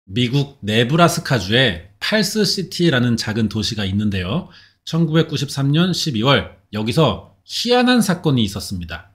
미국 네브라스카주에 팔스시티라는 작은 도시가 있는데요. 1993년 12월 여기서 희한한 사건이 있었습니다.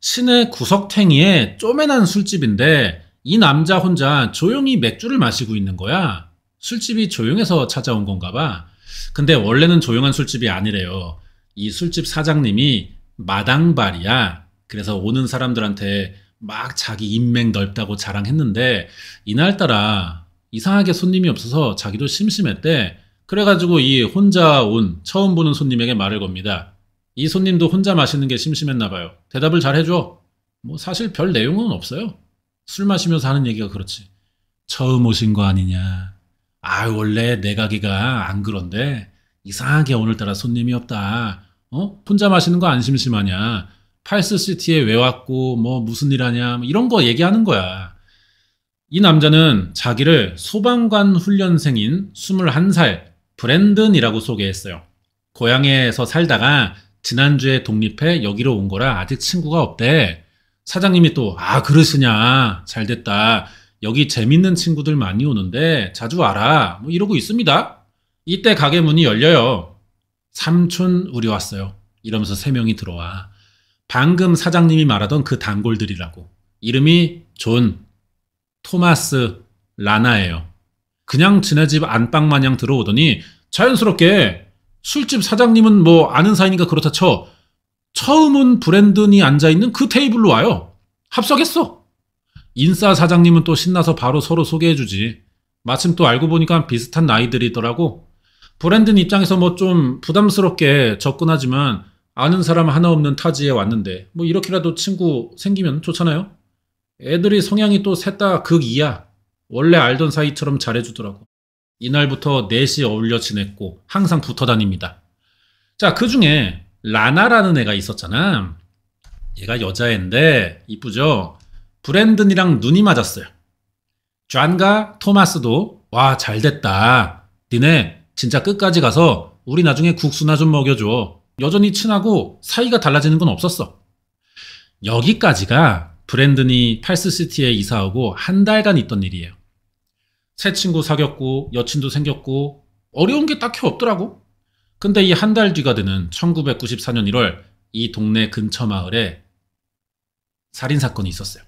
시내 구석탱이에 쪼매난 술집인데 이 남자 혼자 조용히 맥주를 마시고 있는 거야. 술집이 조용해서 찾아온 건가 봐. 근데 원래는 조용한 술집이 아니래요. 이 술집 사장님이 마당발이야. 그래서 오는 사람들한테 막 자기 인맥 넓다고 자랑했는데 이날따라 이상하게 손님이 없어서 자기도 심심했대. 그래가지고 이 혼자 온 처음 보는 손님에게 말을 겁니다. 이 손님도 혼자 마시는 게 심심했나 봐요. 대답을 잘 해줘. 뭐 사실 별 내용은 없어요. 술 마시면서 하는 얘기가 그렇지. 처음 오신 거 아니냐. 아, 원래 내 가게가 안 그런데 이상하게 오늘따라 손님이 없다. 혼자 마시는 거 안 심심하냐. 팔스시티에 왜 왔고 뭐 무슨 일 하냐 뭐 이런 거 얘기하는 거야. 이 남자는 자기를 소방관 훈련생인 21살 브랜든이라고 소개했어요. 고향에서 살다가 지난주에 독립해 여기로 온 거라 아직 친구가 없대. 사장님이 또 그러시냐 잘됐다. 여기 재밌는 친구들 많이 오는데 자주 와라 뭐 이러고 있습니다. 이때 가게 문이 열려요. 삼촌 우리 왔어요. 이러면서 세 명이 들어와. 방금 사장님이 말하던 그 단골들이라고. 이름이 존, 토마스, 라나예요. 그냥 지네 집 안방 마냥 들어오더니 자연스럽게 술집 사장님은 뭐 아는 사이니까 그렇다 쳐. 처음 온 브랜든이 앉아있는 그 테이블로 와요. 합석했어. 인싸 사장님은 또 신나서 바로 서로 소개해주지. 마침 또 알고 보니까 비슷한 나이들이더라고. 브랜든 입장에서 뭐 좀 부담스럽게 접근하지만 아는 사람 하나 없는 타지에 왔는데 뭐 이렇게라도 친구 생기면 좋잖아요. 애들이 성향이 또 셋 다 극이야. 원래 알던 사이처럼 잘해주더라고. 이날부터 넷이 어울려 지냈고 항상 붙어 다닙니다. 자, 그중에 라나라는 애가 있었잖아. 얘가 여자애인데 이쁘죠? 브랜든이랑 눈이 맞았어요. 존과 토마스도 와 잘됐다. 니네 진짜 끝까지 가서 우리 나중에 국수나 좀 먹여줘. 여전히 친하고 사이가 달라지는 건 없었어. 여기까지가 브랜든이 팔스시티에 이사오고 한 달간 있던 일이에요. 새 친구 사귀었고 여친도 생겼고 어려운 게 딱히 없더라고. 근데 이 한 달 뒤가 되는 1994년 1월 이 동네 근처 마을에 살인사건이 있었어요.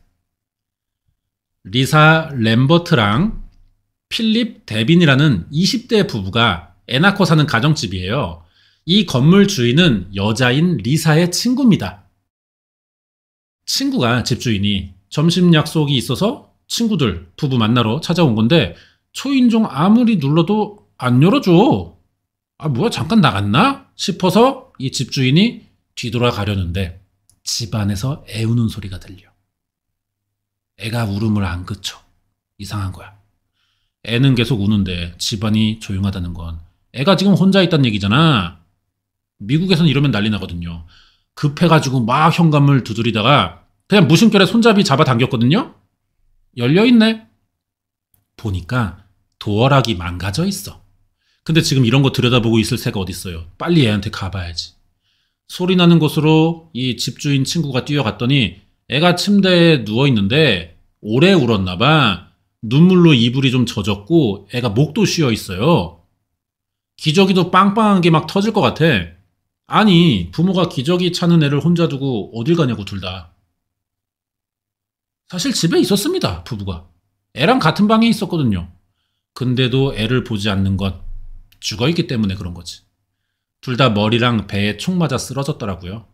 리사 램버트랑 필립 데빈이라는 20대 부부가 애 낳고 사는 가정집이에요. 이 건물 주인은 여자인 리사의 친구입니다. 친구가 집주인이 점심 약속이 있어서 친구들 부부 만나러 찾아온 건데 초인종 아무리 눌러도 안 열어줘. 뭐야 잠깐 나갔나? 싶어서 이 집주인이 뒤돌아가려는데 집안에서 애 우는 소리가 들려. 애가 울음을 안 그쳐. 이상한 거야. 애는 계속 우는데 집안이 조용하다는 건 애가 지금 혼자 있다는 얘기잖아. 미국에선 이러면 난리 나거든요. 급해가지고 막 현관문을 두드리다가 그냥 무심결에 손잡이 잡아당겼거든요. 열려있네. 보니까 도어락이 망가져 있어. 근데 지금 이런 거 들여다보고 있을 새가 어딨어요. 빨리 애한테 가봐야지. 소리 나는 곳으로 이 집주인 친구가 뛰어갔더니 애가 침대에 누워있는데 오래 울었나 봐. 눈물로 이불이 좀 젖었고 애가 목도 쉬어 있어요. 기저귀도 빵빵한 게 막 터질 것 같아. 아니 부모가 기저귀 차는 애를 혼자 두고 어딜 가냐고 둘 다. 사실 집에 있었습니다. 부부가. 애랑 같은 방에 있었거든요. 근데도 애를 보지 않는 것. 죽어있기 때문에 그런 거지. 둘 다 머리랑 배에 총 맞아 쓰러졌더라고요.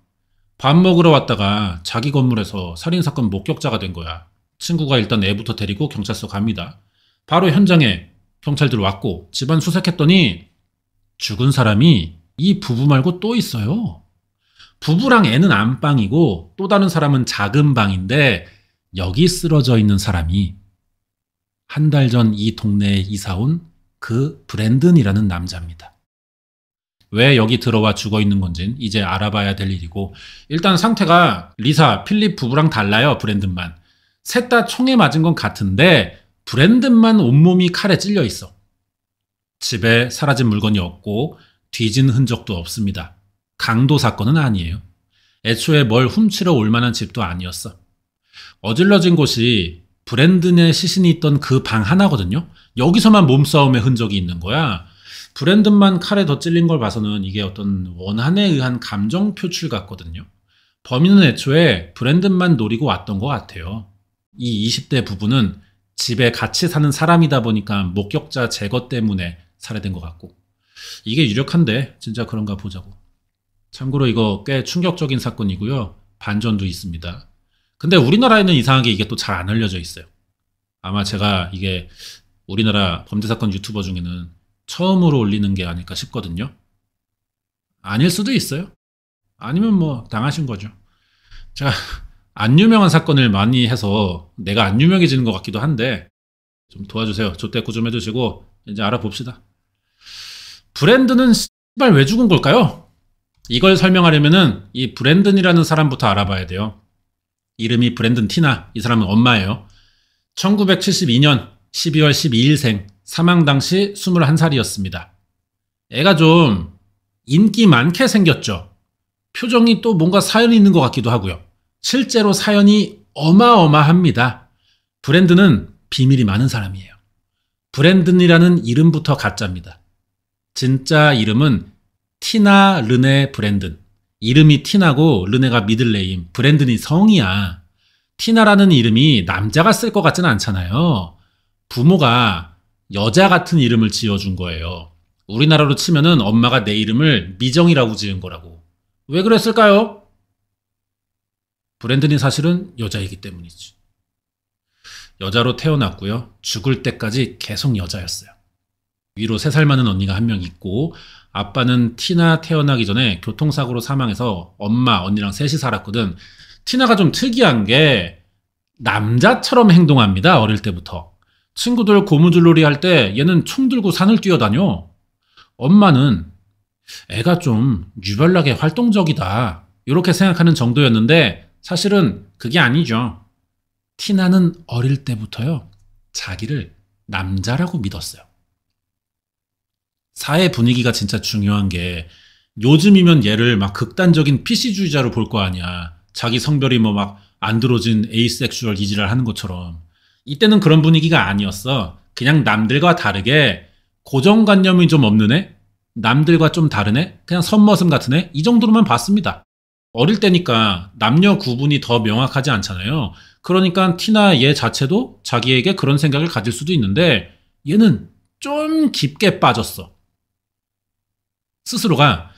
밥 먹으러 왔다가 자기 건물에서 살인사건 목격자가 된 거야. 친구가 일단 애부터 데리고 경찰서 갑니다. 바로 현장에 경찰들 왔고 집안 수색했더니 죽은 사람이 이 부부 말고 또 있어요. 부부랑 애는 안방이고 또 다른 사람은 작은 방인데 여기 쓰러져 있는 사람이 한 달 전 이 동네에 이사온 그 브랜든이라는 남자입니다. 왜 여기 들어와 죽어 있는 건진 이제 알아봐야 될 일이고 일단 상태가 리사, 필립 부부랑 달라요. 브랜든만. 셋 다 총에 맞은 건 같은데 브랜든만 온몸이 칼에 찔려 있어. 집에 사라진 물건이 없고 뒤진 흔적도 없습니다. 강도 사건은 아니에요. 애초에 뭘 훔치러 올 만한 집도 아니었어. 어질러진 곳이 브랜든의 시신이 있던 그 방 하나거든요. 여기서만 몸싸움의 흔적이 있는 거야. 브랜든만 칼에 더 찔린 걸 봐서는 이게 어떤 원한에 의한 감정 표출 같거든요. 범인은 애초에 브랜든만 노리고 왔던 것 같아요. 이 20대 부부는 집에 같이 사는 사람이다 보니까 목격자 제거 때문에 살해된 것 같고, 이게 유력한데 진짜 그런가 보자고. 참고로 이거 꽤 충격적인 사건이고요. 반전도 있습니다. 근데 우리나라에는 이상하게 이게 또 잘 안 알려져 있어요. 아마 제가 이게 우리나라 범죄사건 유튜버 중에는 처음으로 올리는 게 아닐까 싶거든요. 아닐 수도 있어요. 아니면 뭐 당하신 거죠. 제가 안 유명한 사건을 많이 해서 내가 안 유명해지는 것 같기도 한데 좀 도와주세요. 조대꾸 좀 해주시고 이제 알아봅시다. 브랜든은 씨발 왜 죽은 걸까요? 이걸 설명하려면은 이 브랜든이라는 사람부터 알아봐야 돼요. 이름이 브랜든 티나, 이 사람은 엄마예요. 1972년 12월 12일생, 사망 당시 21살이었습니다. 애가 좀 인기 많게 생겼죠. 표정이 또 뭔가 사연이 있는 것 같기도 하고요. 실제로 사연이 어마어마합니다. 브랜든은 비밀이 많은 사람이에요. 브랜든이라는 이름부터 가짜입니다. 진짜 이름은 티나 르네 브랜든. 이름이 티나고 르네가 미들네임, 브랜든이 성이야. 티나라는 이름이 남자가 쓸 것 같지는 않잖아요. 부모가 여자 같은 이름을 지어준 거예요. 우리나라로 치면은 엄마가 내 이름을 미정이라고 지은 거라고. 왜 그랬을까요? 브랜든이 사실은 여자이기 때문이지. 여자로 태어났고요. 죽을 때까지 계속 여자였어요. 위로 3살 많은 언니가 한 명 있고, 아빠는 티나 태어나기 전에 교통사고로 사망해서 엄마, 언니랑 셋이 살았거든. 티나가 좀 특이한 게 남자처럼 행동합니다. 어릴 때부터. 친구들 고무줄놀이 할 때 얘는 총 들고 산을 뛰어다녀. 엄마는 애가 좀 유별나게 활동적이다, 이렇게 생각하는 정도였는데 사실은 그게 아니죠. 티나는 어릴 때부터요, 자기를 남자라고 믿었어요. 사회 분위기가 진짜 중요한 게, 요즘이면 얘를 막 극단적인 PC주의자로 볼 거 아니야. 자기 성별이 뭐 막 안드로진 에이섹슈얼 이지랄 하는 것처럼. 이때는 그런 분위기가 아니었어. 그냥 남들과 다르게 고정관념이 좀 없는 애? 남들과 좀 다른 애? 그냥 선머슴 같은 애? 이 정도로만 봤습니다. 어릴 때니까 남녀 구분이 더 명확하지 않잖아요. 그러니까 티나 얘 자체도 자기에게 그런 생각을 가질 수도 있는데 얘는 좀 깊게 빠졌어. 스스로가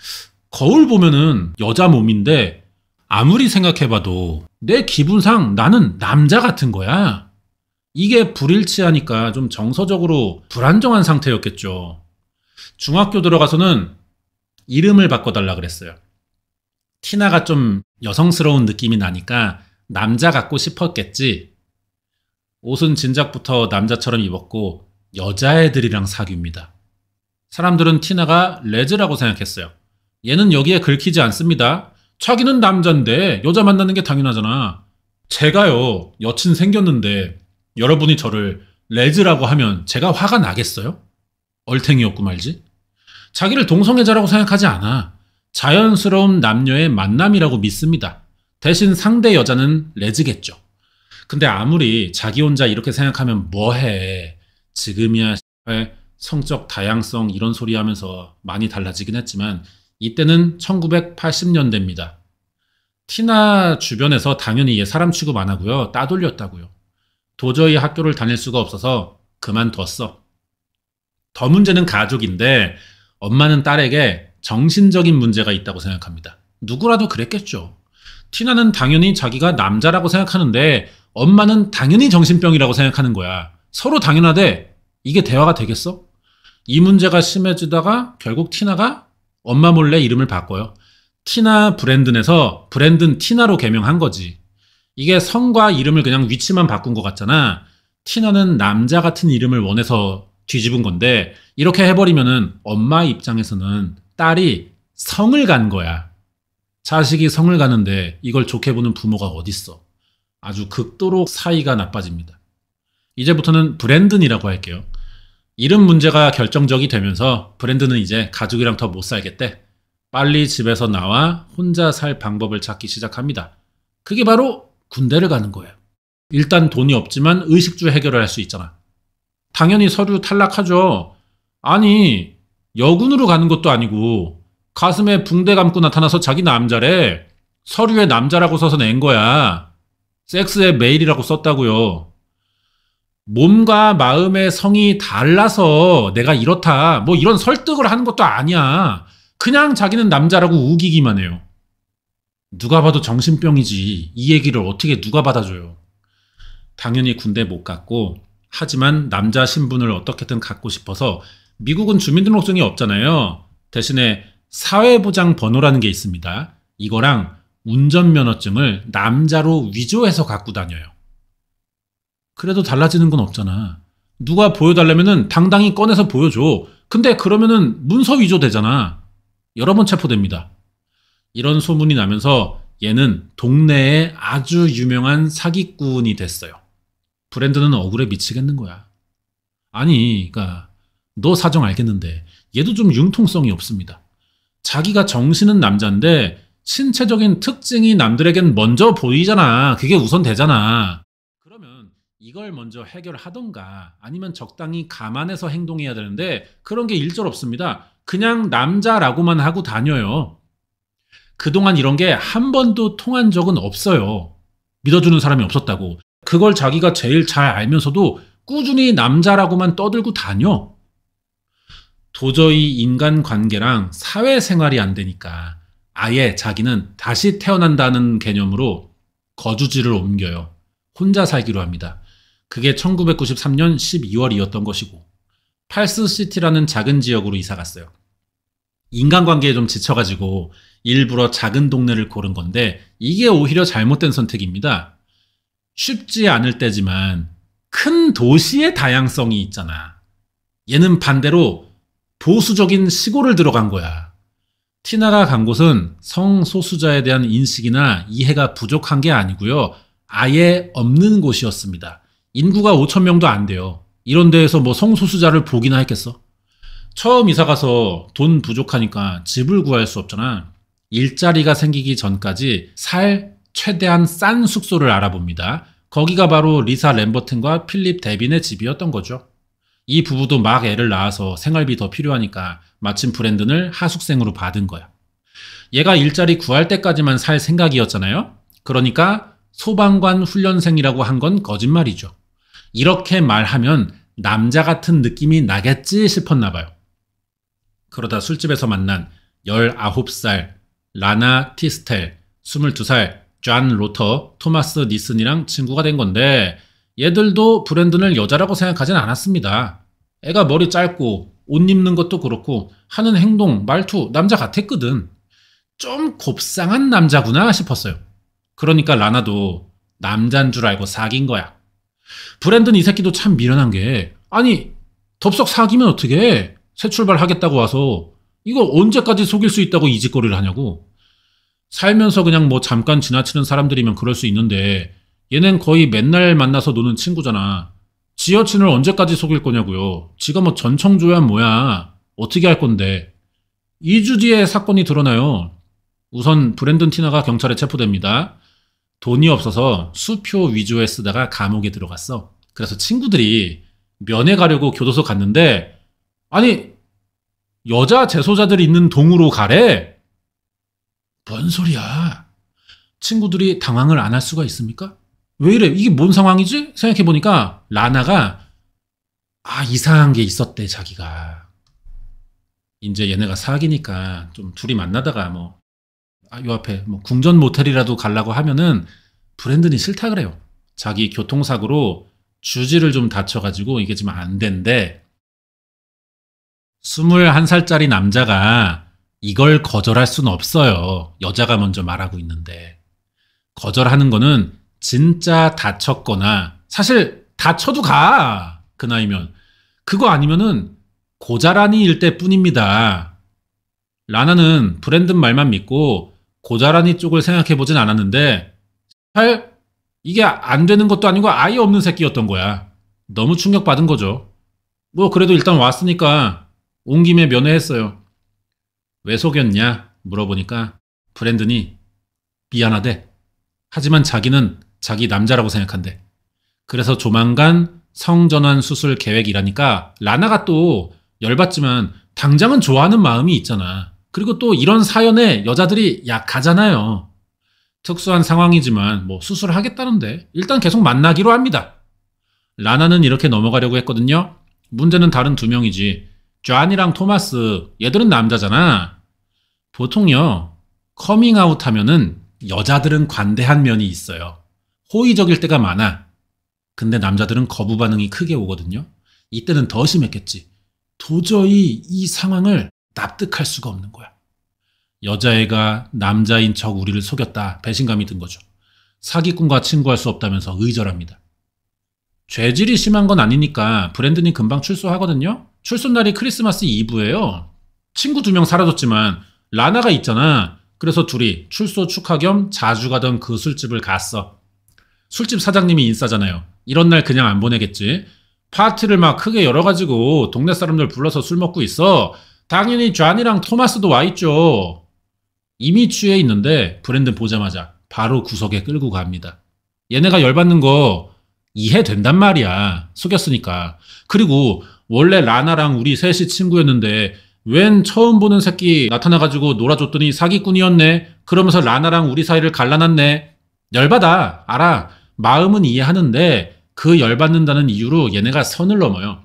거울 보면은 여자 몸인데 아무리 생각해봐도 내 기분상 나는 남자 같은 거야. 이게 불일치하니까 좀 정서적으로 불안정한 상태였겠죠. 중학교 들어가서는 이름을 바꿔달라 그랬어요. 티나가 좀 여성스러운 느낌이 나니까 남자 같고 싶었겠지. 옷은 진작부터 남자처럼 입었고 여자애들이랑 사귀입니다. 사람들은 티나가 레즈라고 생각했어요. 얘는 여기에 긁히지 않습니다. 자기는 남잔데 여자 만나는 게 당연하잖아. 제가요, 여친 생겼는데 여러분이 저를 레즈라고 하면 제가 화가 나겠어요? 얼탱이였고 말지. 자기를 동성애자라고 생각하지 않아. 자연스러운 남녀의 만남이라고 믿습니다. 대신 상대 여자는 레즈겠죠. 근데 아무리 자기 혼자 이렇게 생각하면 뭐해. 지금이야 성적 다양성 이런 소리 하면서 많이 달라지긴 했지만 이때는 1980년대입니다. 티나 주변에서 당연히 얘 사람 취급 안 하고요. 따돌렸다고요. 도저히 학교를 다닐 수가 없어서 그만뒀어. 더 문제는 가족인데 엄마는 딸에게 정신적인 문제가 있다고 생각합니다. 누구라도 그랬겠죠. 티나는 당연히 자기가 남자라고 생각하는데 엄마는 당연히 정신병이라고 생각하는 거야. 서로 당연하대. 이게 대화가 되겠어? 이 문제가 심해지다가 결국 티나가 엄마 몰래 이름을 바꿔요. 티나 브랜든에서 브랜든 티나로 개명한 거지. 이게 성과 이름을 그냥 위치만 바꾼 것 같잖아. 티나는 남자 같은 이름을 원해서 뒤집은 건데 이렇게 해버리면은 엄마 입장에서는 딸이 성을 간 거야. 자식이 성을 가는데 이걸 좋게 보는 부모가 어딨어. 아주 극도로 사이가 나빠집니다. 이제부터는 브랜든이라고 할게요. 이름 문제가 결정적이 되면서 브랜든은 이제 가족이랑 더 못 살겠대. 빨리 집에서 나와 혼자 살 방법을 찾기 시작합니다. 그게 바로 군대를 가는 거예요. 일단 돈이 없지만 의식주 해결을 할 수 있잖아. 당연히 서류 탈락하죠. 아니, 여군으로 가는 것도 아니고 가슴에 붕대 감고 나타나서 자기 남자래. 서류에 남자라고 써서 낸 거야. 섹스의 메일이라고 썼다고요. 몸과 마음의 성이 달라서 내가 이렇다. 뭐 이런 설득을 하는 것도 아니야. 그냥 자기는 남자라고 우기기만 해요. 누가 봐도 정신병이지. 이 얘기를 어떻게 누가 받아줘요. 당연히 군대 못 갔고, 하지만 남자 신분을 어떻게든 갖고 싶어서 미국은 주민등록증이 없잖아요. 대신에 사회보장 번호라는 게 있습니다. 이거랑 운전면허증을 남자로 위조해서 갖고 다녀요. 그래도 달라지는 건 없잖아. 누가 보여달라면은 당당히 꺼내서 보여줘. 근데 그러면은 문서 위조 되잖아. 여러 번 체포됩니다. 이런 소문이 나면서 얘는 동네에 아주 유명한 사기꾼이 됐어요. 브랜드는 억울해 미치겠는 거야. 아니, 그러니까 너 사정 알겠는데 얘도 좀 융통성이 없습니다. 자기가 정신은 남자인데 신체적인 특징이 남들에겐 먼저 보이잖아. 그게 우선 되잖아. 그러면 이걸 먼저 해결하던가 아니면 적당히 감안해서 행동해야 되는데 그런 게 일절 없습니다. 그냥 남자라고만 하고 다녀요. 그동안 이런 게 한 번도 통한 적은 없어요. 믿어주는 사람이 없었다고. 그걸 자기가 제일 잘 알면서도 꾸준히 남자라고만 떠들고 다녀. 도저히 인간관계랑 사회생활이 안 되니까 아예 자기는 다시 태어난다는 개념으로 거주지를 옮겨요. 혼자 살기로 합니다. 그게 1993년 12월이었던 것이고 팔스시티라는 작은 지역으로 이사 갔어요. 인간관계에 좀 지쳐가지고 일부러 작은 동네를 고른 건데 이게 오히려 잘못된 선택입니다. 쉽지 않을 때지만 큰 도시의 다양성이 있잖아. 얘는 반대로 보수적인 시골을 들어간 거야. 티나가 간 곳은 성소수자에 대한 인식이나 이해가 부족한 게 아니고요. 아예 없는 곳이었습니다. 인구가 5천 명도 안 돼요. 이런 데에서 뭐 성소수자를 보기나 했겠어? 처음 이사 가서 돈 부족하니까 집을 구할 수 없잖아. 일자리가 생기기 전까지 최대한 싼 숙소를 알아봅니다. 거기가 바로 리사 램버튼과 필립 데빈의 집이었던 거죠. 이 부부도 막 애를 낳아서 생활비 더 필요하니까 마침 브랜든을 하숙생으로 받은 거야. 얘가 일자리 구할 때까지만 살 생각이었잖아요. 그러니까 소방관 훈련생이라고 한 건 거짓말이죠. 이렇게 말하면 남자 같은 느낌이 나겠지 싶었나 봐요. 그러다 술집에서 만난 19살 라나 티스텔, 22살 존 로터, 토마스 니슨이랑 친구가 된 건데 얘들도 브랜든을 여자라고 생각하진 않았습니다. 애가 머리 짧고 옷 입는 것도 그렇고 하는 행동, 말투 남자 같았거든. 좀 곱상한 남자구나 싶었어요. 그러니까 라나도 남잔 줄 알고 사귄 거야. 브랜든 이 새끼도 참 미련한 게 아니 덥석 사귀면 어떡해. 새 출발하겠다고 와서 이거 언제까지 속일 수 있다고 이 짓거리를 하냐고. 살면서 그냥 뭐 잠깐 지나치는 사람들이면 그럴 수 있는데 얘는 거의 맨날 만나서 노는 친구잖아. 지 여친을 언제까지 속일 거냐고요. 지가 뭐 전청조야 뭐야. 어떻게 할 건데. 2주 뒤에 사건이 드러나요. 우선 브랜든 티나가 경찰에 체포됩니다. 돈이 없어서 수표 위조에 쓰다가 감옥에 들어갔어. 그래서 친구들이 면회 가려고 교도소 갔는데 아니 여자 재소자들 있는 동으로 가래? 뭔 소리야. 친구들이 당황을 안 할 수가 있습니까? 왜 이래? 이게 뭔 상황이지? 생각해보니까 라나가 이상한 게 있었대 자기가. 이제 얘네가 사귀니까 좀 둘이 만나다가 요 앞에 궁전 모텔이라도 가려고 하면은 브랜든이 싫다 그래요. 자기 교통사고로 주지를 좀 다쳐가지고 이게 지금 안 된대. 21살짜리 남자가 이걸 거절할 순 없어요. 여자가 먼저 말하고 있는데. 거절하는 거는 진짜 다쳤거나 사실 다쳐도 가. 그 나이면. 그거 아니면은 고자란이일 때뿐입니다. 라나는 브랜든 말만 믿고 고자란이 쪽을 생각해보진 않았는데 이게 안 되는 것도 아니고 아예 없는 새끼였던 거야. 너무 충격받은 거죠. 그래도 일단 왔으니까 온 김에 면회했어요. 왜 속였냐 물어보니까 브랜든이 미안하대. 하지만 자기는 자기 남자라고 생각한대. 그래서 조만간 성전환 수술 계획이라니까 라나가 또 열받지만 당장은 좋아하는 마음이 있잖아. 그리고 또 이런 사연에 여자들이 약하잖아요. 특수한 상황이지만 뭐 수술하겠다는데 일단 계속 만나기로 합니다. 라나는 이렇게 넘어가려고 했거든요. 문제는 다른 두 명이지. 존이랑 토마스, 얘들은 남자잖아. 보통요, 커밍아웃 하면은 여자들은 관대한 면이 있어요. 호의적일 때가 많아. 근데 남자들은 거부 반응이 크게 오거든요. 이때는 더 심했겠지. 도저히 이 상황을 납득할 수가 없는 거야. 여자애가 남자인 척 우리를 속였다. 배신감이 든 거죠. 사기꾼과 친구할 수 없다면서 의절합니다. 죄질이 심한 건 아니니까 브랜든이 금방 출소하거든요. 출소 날이 크리스마스 이브예요. 친구 2명 사라졌지만 라나가 있잖아. 그래서 둘이 출소 축하 겸 자주 가던 그 술집을 갔어. 술집 사장님이 인싸잖아요. 이런 날 그냥 안 보내겠지. 파티를 막 크게 열어가지고 동네 사람들 불러서 술 먹고 있어. 당연히 존이랑 토마스도 와있죠. 이미 취해 있는데 브랜든 보자마자 바로 구석에 끌고 갑니다. 얘네가 열받는 거 이해된단 말이야. 속였으니까. 그리고 원래 라나랑 우리 셋이 친구였는데 웬 처음 보는 새끼 나타나가지고 놀아줬더니 사기꾼이었네. 그러면서 라나랑 우리 사이를 갈라놨네. 열받아. 알아. 마음은 이해하는데 그 열받는다는 이유로 얘네가 선을 넘어요.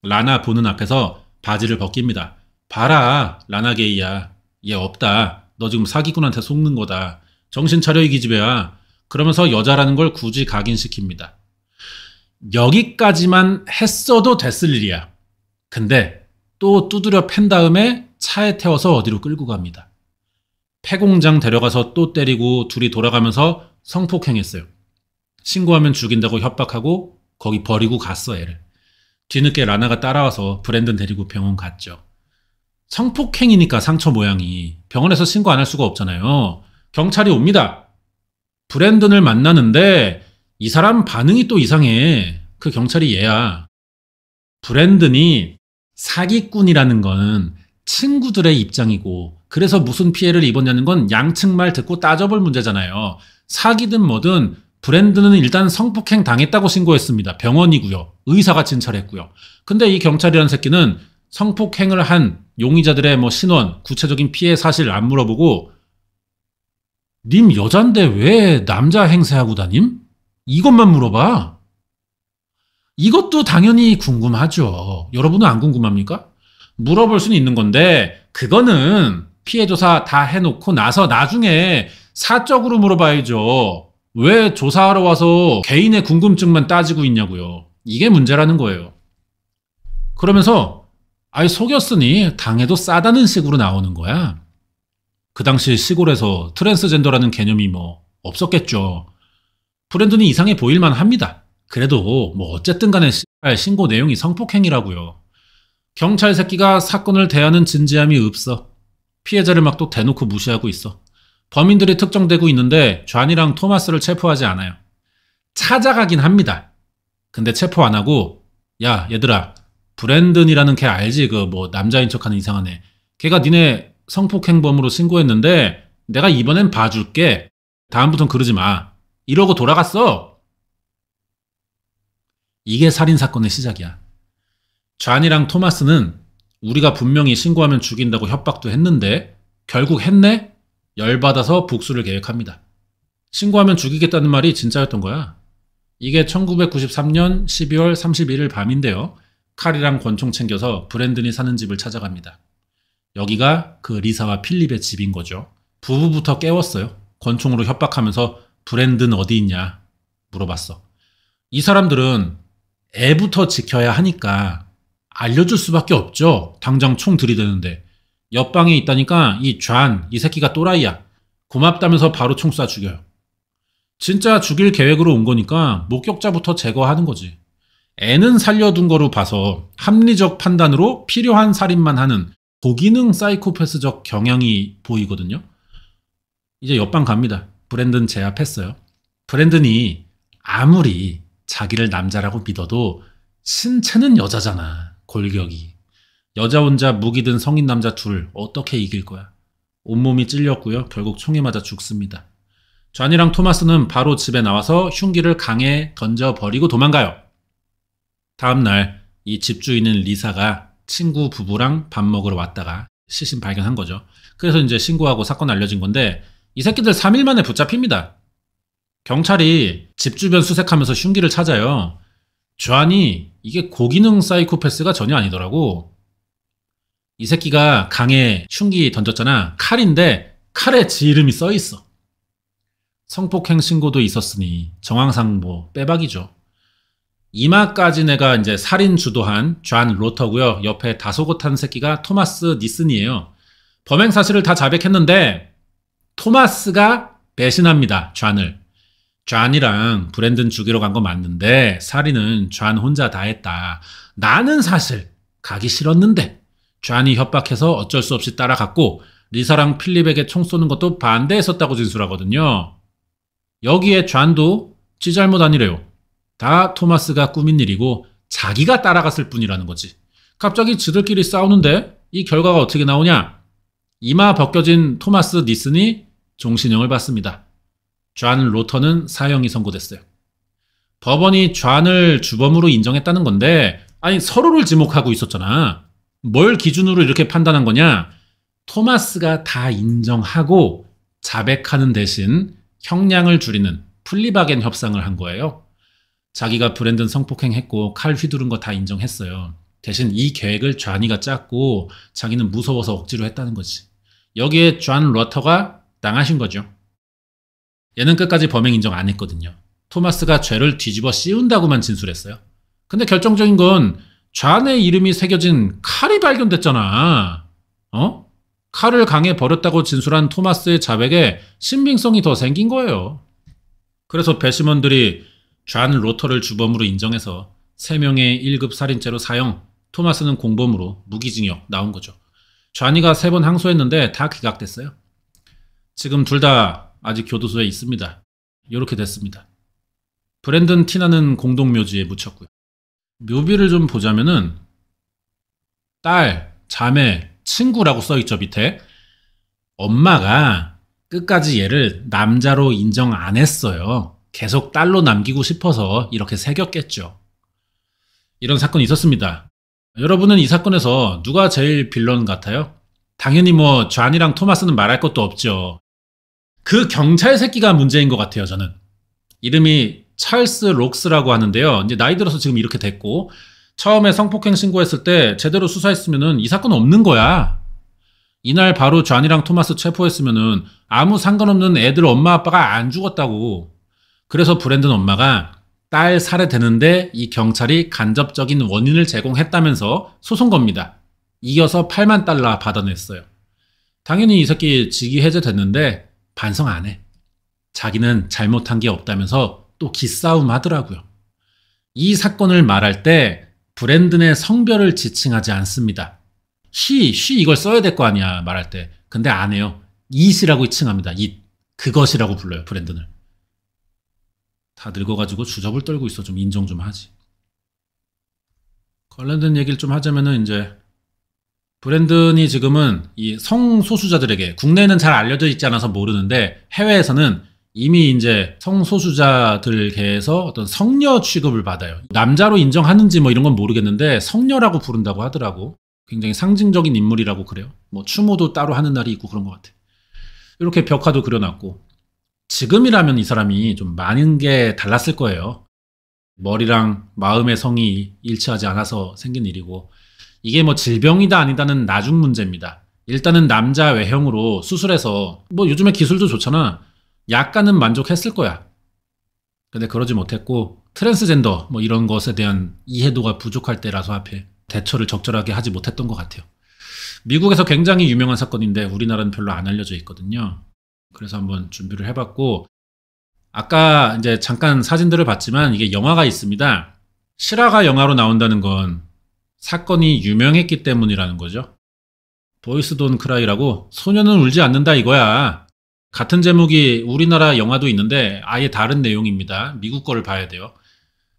라나 보는 앞에서 바지를 벗깁니다. 봐라. 라나 게이야. 얘 없다. 너 지금 사기꾼한테 속는 거다. 정신 차려 이 기집애야. 그러면서 여자라는 걸 굳이 각인시킵니다. 여기까지만 했어도 됐을 일이야. 근데 또 두드려 팬 다음에 차에 태워서 어디로 끌고 갑니다. 폐공장 데려가서 또 때리고 둘이 돌아가면서 성폭행했어요. 신고하면 죽인다고 협박하고 거기 버리고 갔어 애를. 뒤늦게 라나가 따라와서 브랜든 데리고 병원 갔죠. 성폭행이니까 상처 모양이 병원에서 신고 안 할 수가 없잖아요. 경찰이 옵니다. 브랜든을 만나는데 이 사람 반응이 또 이상해. 그 경찰이 얘야. 브랜든이 사기꾼이라는 건 친구들의 입장이고 그래서 무슨 피해를 입었냐는 건 양측 말 듣고 따져볼 문제잖아요. 사기든 뭐든 브랜든은 일단 성폭행 당했다고 신고했습니다. 병원이고요. 의사가 진찰했고요. 근데 이 경찰이라는 새끼는 성폭행을 한 용의자들의 뭐 신원, 구체적인 피해 사실 안 물어보고 님 여잔데 왜 남자 행세하고 다님? 이것만 물어봐. 이것도 당연히 궁금하죠. 여러분은 안 궁금합니까? 물어볼 수는 있는 건데 그거는 피해 조사 다 해놓고 나서 나중에 사적으로 물어봐야죠. 왜 조사하러 와서 개인의 궁금증만 따지고 있냐고요. 이게 문제라는 거예요. 그러면서 아이 속였으니 당해도 싸다는 식으로 나오는 거야. 그 당시 시골에서 트랜스젠더라는 개념이 뭐 없었겠죠. 브랜든이 이상해 보일만 합니다. 그래도 뭐 어쨌든 간에 신고 내용이 성폭행이라고요. 경찰 새끼가 사건을 대하는 진지함이 없어. 피해자를 막 또 대놓고 무시하고 있어. 범인들이 특정되고 있는데 존이랑 토마스를 체포하지 않아요. 찾아가긴 합니다. 근데 체포 안 하고 야 얘들아 브랜든이라는 걔 알지? 그 뭐 남자인 척하는 이상한 애. 걔가 니네 성폭행범으로 신고했는데 내가 이번엔 봐줄게. 다음부턴 그러지 마. 이러고 돌아갔어. 이게 살인사건의 시작이야. 존이랑 토마스는 우리가 분명히 신고하면 죽인다고 협박도 했는데 결국 했네? 열받아서 복수를 계획합니다. 신고하면 죽이겠다는 말이 진짜였던 거야. 이게 1993년 12월 31일 밤인데요. 칼이랑 권총 챙겨서 브랜든이 사는 집을 찾아갑니다. 여기가 그 리사와 필립의 집인 거죠. 부부부터 깨웠어요. 권총으로 협박하면서 브랜든 어디 있냐 물어봤어. 이 사람들은 애부터 지켜야 하니까 알려줄 수밖에 없죠. 당장 총 들이대는데. 옆방에 있다니까 이 새끼가 또라이야. 고맙다면서 바로 총 쏴 죽여요. 진짜 죽일 계획으로 온 거니까 목격자부터 제거하는 거지. 애는 살려둔 거로 봐서 합리적 판단으로 필요한 살인만 하는 고기능 사이코패스적 경향이 보이거든요. 이제 옆방 갑니다. 브랜든 제압했어요. 브랜든이 아무리 자기를 남자라고 믿어도 신체는 여자잖아. 골격이. 여자 혼자 무기 든 성인 남자 둘 어떻게 이길 거야. 온몸이 찔렸고요. 결국 총에 맞아 죽습니다. 존이랑 토마스는 바로 집에 나와서 흉기를 강에 던져버리고 도망가요. 다음날 이 집주인은 리사가 친구 부부랑 밥 먹으러 왔다가 시신 발견한 거죠. 그래서 이제 신고하고 사건 알려진 건데 이 새끼들 3일 만에 붙잡힙니다. 경찰이 집 주변 수색하면서 흉기를 찾아요. 존이 이게 고기능 사이코패스가 전혀 아니더라고. 이 새끼가 강에 흉기 던졌잖아. 칼인데 칼에 지 이름이 써있어. 성폭행 신고도 있었으니 정황상 뭐 빼박이죠. 이마까지 내가 이제 살인 주도한 존 로터고요. 옆에 다소곳한 새끼가 토마스 니슨이에요. 범행 사실을 다 자백했는데 토마스가 배신합니다. 존을. 존이랑 브랜든 죽이러 간 거 맞는데 살인은 존 혼자 다 했다. 나는 사실 가기 싫었는데 존이 협박해서 어쩔 수 없이 따라갔고 리사랑 필립에게 총 쏘는 것도 반대했었다고 진술하거든요. 여기에 존도 지 잘못 아니래요. 다 토마스가 꾸민 일이고 자기가 따라갔을 뿐이라는 거지. 갑자기 지들끼리 싸우는데 이 결과가 어떻게 나오냐? 이마 벗겨진 토마스 니슨이 종신형을 받습니다. 존 로터는 사형이 선고됐어요. 법원이 존을 주범으로 인정했다는 건데 아니 서로를 지목하고 있었잖아. 뭘 기준으로 이렇게 판단한 거냐? 토마스가 다 인정하고 자백하는 대신 형량을 줄이는 플리바겐 협상을 한 거예요. 자기가 브랜든 성폭행했고 칼 휘두른 거 다 인정했어요. 대신 이 계획을 존이가 짰고 자기는 무서워서 억지로 했다는 거지. 여기에 존 로터가 당하신 거죠. 얘는 끝까지 범행 인정 안 했거든요. 토마스가 죄를 뒤집어 씌운다고만 진술했어요. 근데 결정적인 건 존의 이름이 새겨진 칼이 발견됐잖아. 칼을 강에 버렸다고 진술한 토마스의 자백에 신빙성이 더 생긴 거예요. 그래서 배심원들이 존 로터를 주범으로 인정해서 3명의 1급 살인죄로 사형, 토마스는 공범으로 무기징역 나온 거죠. 존이가 3번 항소했는데 다 기각됐어요. 지금 둘 다 아직 교도소에 있습니다. 이렇게 됐습니다. 브랜든 티나는 공동묘지에 묻혔고요. 묘비를 좀 보자면은 딸, 자매, 친구라고 써있죠 밑에. 엄마가 끝까지 얘를 남자로 인정 안 했어요. 계속 딸로 남기고 싶어서 이렇게 새겼겠죠. 이런 사건이 있었습니다. 여러분은 이 사건에서 누가 제일 빌런 같아요? 당연히 뭐 존이랑 토마스는 말할 것도 없죠. 그 경찰 새끼가 문제인 것 같아요. 저는. 이름이 찰스 록스라고 하는데요. 이제 나이 들어서 지금 이렇게 됐고 처음에 성폭행 신고했을 때 제대로 수사했으면은 이 사건 없는 거야. 이날 바로 존이랑 토마스 체포했으면은 아무 상관없는 애들 엄마 아빠가 안 죽었다고. 그래서 브랜든 엄마가 딸 살해되는데 이 경찰이 간접적인 원인을 제공했다면서 소송 겁니다. 이겨서 $80,000 받아냈어요. 당연히 이 새끼 직위 해제됐는데 반성 안 해. 자기는 잘못한 게 없다면서 또 기싸움 하더라고요. 이 사건을 말할 때 브랜든의 성별을 지칭하지 않습니다. she 이걸 써야 될 거 아니야 말할 때. 근데 안 해요. it이라고 칭합니다. it. 그것이라고 불러요 브랜든을. 다 늙어가지고 주접을 떨고 있어. 좀 인정 좀 하지. 관련된 얘기를 좀 하자면은 이제 브랜든이 지금은 이 성소수자들에게 국내에는 잘 알려져 있지 않아서 모르는데 해외에서는 이미 이제 성소수자들계에서 어떤 성녀 취급을 받아요. 남자로 인정하는지 뭐 이런 건 모르겠는데 성녀라고 부른다고 하더라고. 굉장히 상징적인 인물이라고 그래요. 뭐 추모도 따로 하는 날이 있고 그런 것 같아. 이렇게 벽화도 그려놨고 지금이라면 이 사람이 좀 많은 게 달랐을 거예요. 머리랑 마음의 성이 일치하지 않아서 생긴 일이고 이게 뭐 질병이다 아니다는 나중 문제입니다. 일단은 남자 외형으로 수술해서 뭐 요즘에 기술도 좋잖아. 약간은 만족했을 거야. 근데 그러지 못했고 트랜스젠더 뭐 이런 것에 대한 이해도가 부족할 때라서 하필 대처를 적절하게 하지 못했던 것 같아요. 미국에서 굉장히 유명한 사건인데 우리나라는 별로 안 알려져 있거든요. 그래서 한번 준비를 해봤고 아까 이제 잠깐 사진들을 봤지만 이게 영화가 있습니다. 실화가 영화로 나온다는 건 사건이 유명했기 때문이라는 거죠. 보이스 돈 크라이라고 소녀는 울지 않는다 이거야. 같은 제목이 우리나라 영화도 있는데 아예 다른 내용입니다. 미국 거를 봐야 돼요.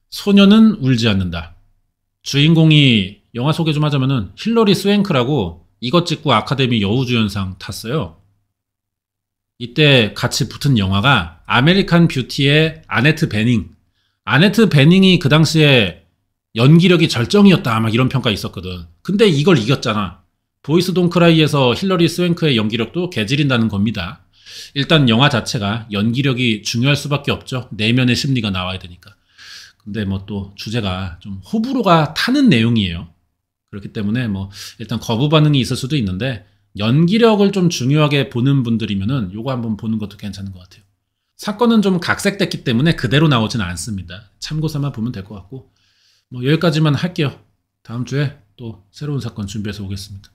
소녀는 울지 않는다. 주인공이 영화 소개 좀 하자면은 힐러리 스웬크라고 이것 찍고 아카데미 여우주연상 탔어요. 이때 같이 붙은 영화가 아메리칸 뷰티의 아네트 베닝. 아네트 베닝이 그 당시에 연기력이 절정이었다 막 이런 평가 있었거든. 근데 이걸 이겼잖아. 보이스 돈 크라이에서 힐러리 스웬크의 연기력도 개지린다는 겁니다. 일단 영화 자체가 연기력이 중요할 수밖에 없죠. 내면의 심리가 나와야 되니까. 근데 뭐 또 주제가 좀 호불호가 타는 내용이에요. 그렇기 때문에 뭐 일단 거부 반응이 있을 수도 있는데 연기력을 좀 중요하게 보는 분들이면은 요거 한번 보는 것도 괜찮은 것 같아요. 사건은 좀 각색됐기 때문에 그대로 나오진 않습니다. 참고 삼아 보면 될 것 같고 뭐 여기까지만 할게요. 다음 주에 또 새로운 사건 준비해서 오겠습니다.